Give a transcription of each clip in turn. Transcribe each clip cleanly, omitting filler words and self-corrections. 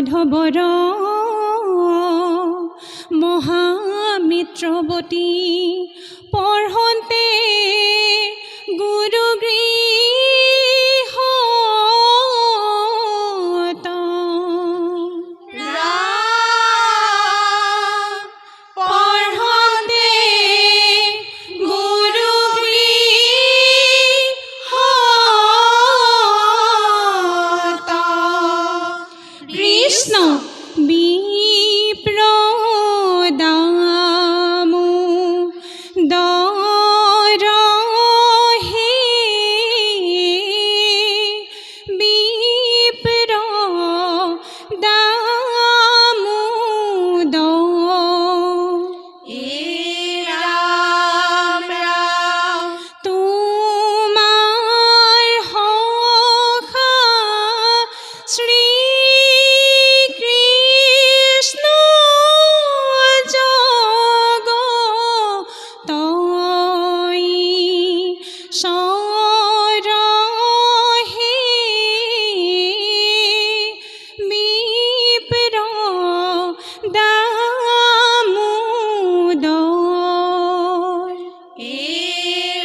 মাধৱৰ মহামিত্ৰৱতী পঢ়ন্তে গুৰু গৃহত পঢ়ন্তে গুৰু গৃহত কৃষ্ণ বিপ্ৰদামো দৰহে বিপ্ৰদামো ৰাম ৰাম তোমাৰ সখা শ্ৰী কৃষ্ণ জগতই সৰহে বিপ্ৰদামোদৰ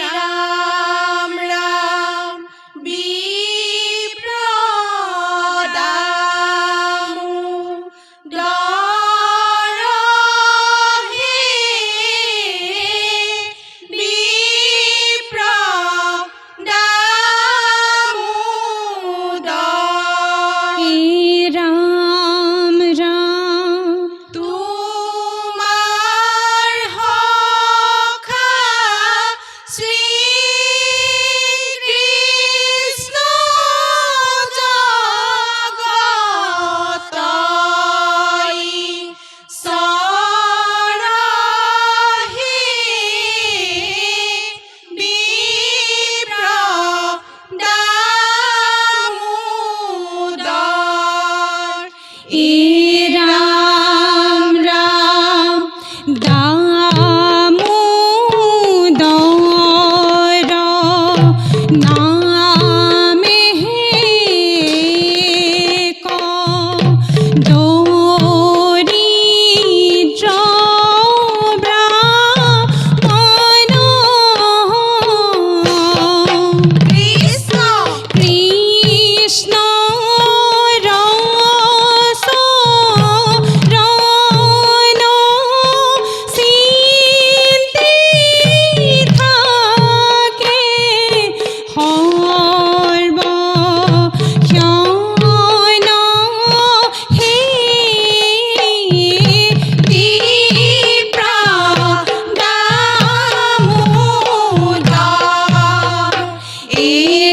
ৰাম ৰাম ৰাম ৰাম তোমাৰ সখা শ্ৰী কৃষ্ণ জগতই সৰহে বিপ্ৰদামোদৰ ৰাম ৰাম দামোদৰ নামেহে দৰিদ্ৰ ব্ৰাহ্মণ কৃষ্ণ কৃষ্ণ ৰসৰণ চিন্তি থাকে সৰ্বক্ষণ হে বিপ্ৰদামোদৰ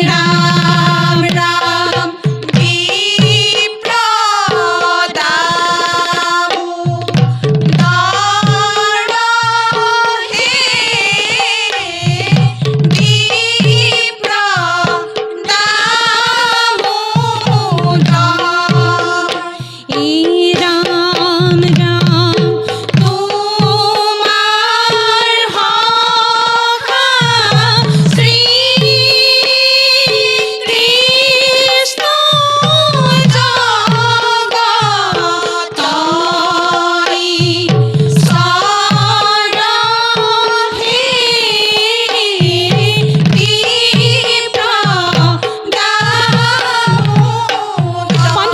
ৰাম ৰাম ৰাম ৰাম তোমাৰ সখা শ্ৰী কৃষ্ণ জগতই সৰহে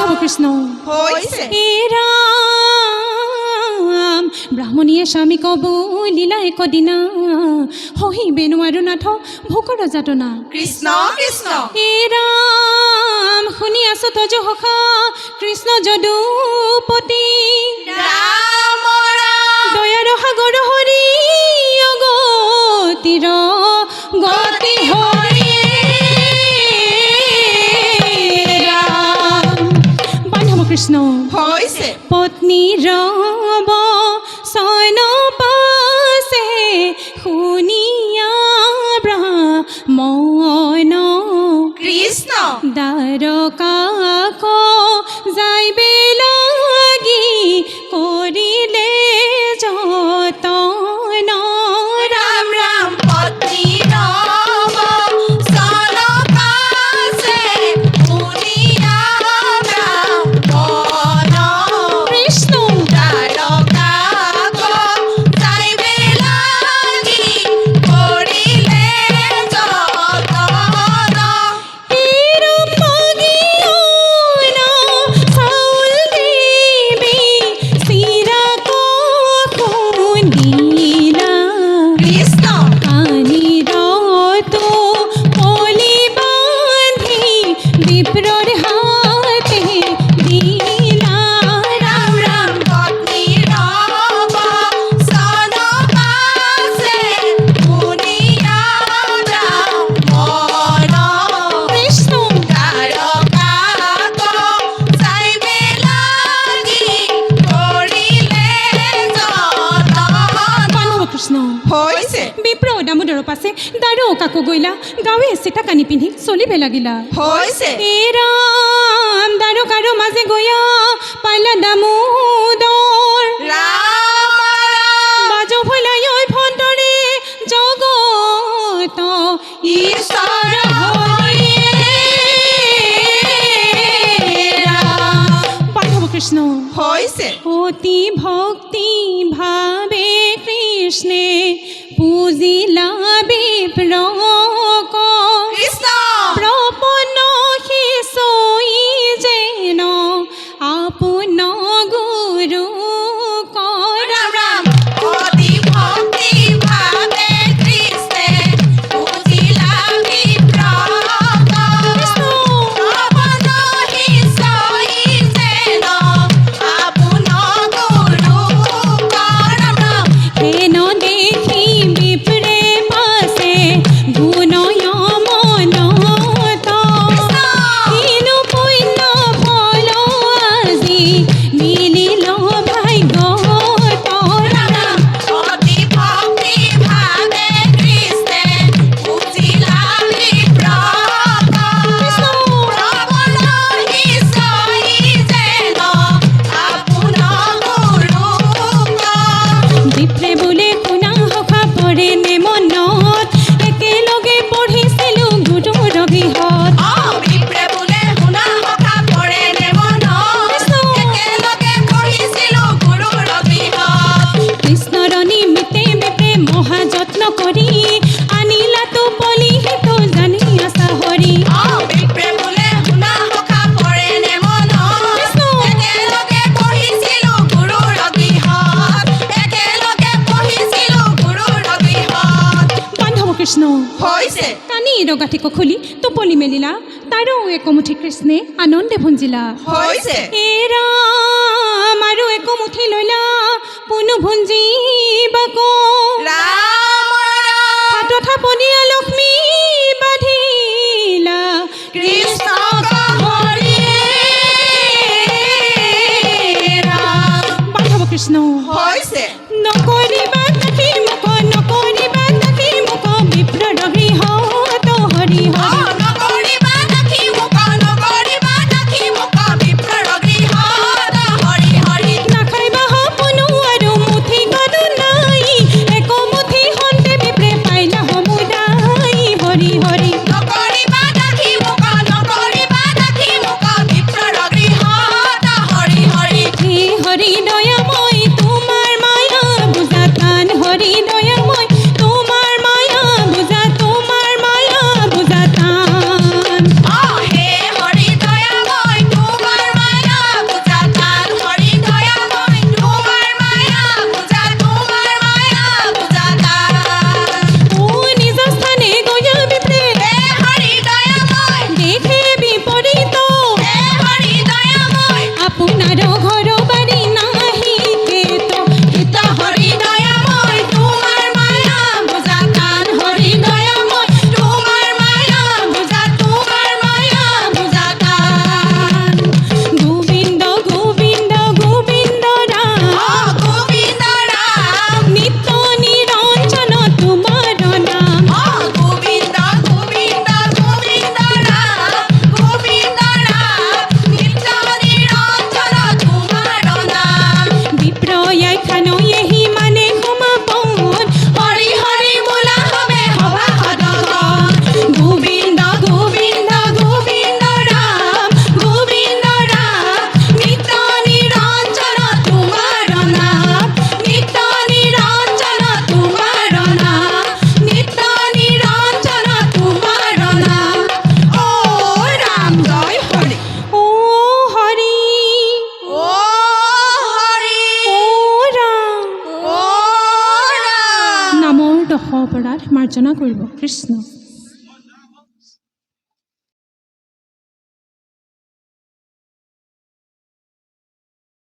বিপ্ৰদামোদৰ কৃষ্ণ ৰাম ব্ৰাহ্মণীয়ে স্বামীক বুলিলা একদিনা সহিবে নোৱাৰো নাথ ভোকৰ যাতনা কৃষ্ণ কৃষ্ণ ৰাম শুনি আছো তজ সখা কৃষ্ণ যদুপতি ৰাম ৰাম দয়াৰ সাগৰ হৰি অগতিৰ গতি হৰি ৰাম বান্ধৱ কৃষ্ণ হৈছে পত্নী ৰব চয়ন পাছে শুনিয়া ব্ৰাহ্মণ কৃষ্ণ দ্বাৰকাক যাইবে লাগি কৰিলে যতন ৰাম ৰাম পত্নী ৰব চয়ন পাছে শুনিয়া ব্ৰাহ্মণ বিপ্ৰ দামোদৰৰ পাছে দাৰো কাকো গইলা গাঁৱে চিটা কানি পিন্ধি চলিবে লাগিলা হৈছে হে ৰাম দাৰো কাৰো মাজে গয়া পাইলা দামোদৰ ৰাম বাজো ভলাই ঐ ভন্তৰে জগত ঈশ্বৰ হৰি পাৰ্থৱ কৃষ্ণ হৈছে অতি ভক্তি ভাবে কৃষ্ণে পূজিলা বিপ্ৰক কৃষ্ণ প্ৰপন্ন শিশৈ যেন আপোন গুৰু ৰাম ৰাম অতি ভক্তি ভাবে কৃষ্ণে পূজিলা বিপ্ৰক প্ৰপন্ন শিশৈ যেন আপোন গুৰু ৰাম ৰাম হেন দেখি বিপ্ৰে পাছে গুণয় মনত কিনো পুণ্য ফল আজি মিলিল ভাগ্যত ৰাম ৰাম অতি ভক্তি ভাবে কৃষ্ণে পূজিলা বিপ্ৰক প্ৰপন্ন শিশৈ যেন আপোন গুৰু বিপ্ৰে বোলে শুনা সখা পৰে নে মনত একেলগে পঢ়িছিলো গুৰুৰ গৃহত বিপ্ৰে বোলে শুনা কথা পৰে নে মনত একেলগে পঢ়িছিলো গুৰুৰ গৃহত কৃষ্ণৰ নিমিত্তে বিপ্ৰে মহা যত্ন কৰি আনিলা তো পলি সেইটো জানি আছা হৰি বিপ্ৰে বোলে শুনা কথা পৰে নে মনত একেলগে পঢ়িছিলো গুৰুৰ গৃহত একেলগে পঢ়িছিলো গুৰুৰ গৃহত বান্ধৱ কৃষ্ণ হৈছে কানি ৰগাঠিক খুলি টোপলি মেলিলা তাৰো একমুঠি কৃষ্ণে আনন্দে ভুঞ্জিলা হৈছে হে ৰাম আৰু একমুঠি লৈলা পুনু ভুঞ্জিবাক ৰাম ৰাম হাতত থাপনীয়া লক্ষ্মী বান্ধিলা কৃষ্ণ হৰি ৰাম বান্ধৱ কৃষ্ণ হৈছে নকৰিবা তাকি মুখ নকৰিবা তাকি মুখ বিপ্ৰৰ গৃহত হৰি হৰি নকৰিবা নাকি মুখ নকৰিবা নাকি মুখ বিপ্ৰৰ গৃহত হৰি হৰি নাখাইবা সপোনো আৰু মুঠি গদু নাই একমুঠি হন্তে বিপ্ৰে পাইলা সমুদাই হৰি হৰি নকৰিবা নাকি মুখ নকৰিবা নাকি মুখ বিপ্ৰৰ গৃহত হৰি হৰি হে হৰি দয়াময় তোমাৰ মায়া বুজা টান হৰি দয়াময় তোমাৰ মায়া বুজা টান হে হৰি দয়াময় তোমাৰ মায়া বুজা টান হৰি দয়াময় তোমাৰ মায়া বুজা টান ও নিজ স্থানে গয়া বিপ্ৰে হে হৰি দয়াময় দেখে বিপৰীত হে হৰি দয়াময় আপোনাৰ ঘৰ বাৰী নাহি কেত হিত হৰি দয়াময় তোমাৰ মায়া বুজা টান হৰি দয়াময় তোমাৰ মায়া বুজা টান গোবিন্দ গোবিন্দ গোবিন্দ ৰাম গোবিন্দ ৰাম নিত্য নিৰঞ্জন তোমাৰ নাম গোবিন্দ গোবিন্দ গোবিন্দ ৰাম নিত্য নিৰঞ্জন তোমাৰ নাম বিপ্ৰয়াই খানৈ এহি মানে সমাপন হৰি হৰি বোলা হবে সভা সদন গোবিন্দ গোবিন্দ গোবিন্দ ৰাম নিত্য নিৰঞ্জন তোমাৰ নাম নিত্য নিৰঞ্জন তোমাৰ নাম নিত্য নিৰঞ্জন তোমাৰ নাম ও ৰাম জয় হৰি ও হৰি ও হৰি ও ৰাম ও ৰাম নামৰ দশ অপৰাধ মাৰ্জনা কৰিব কৃষ্ণ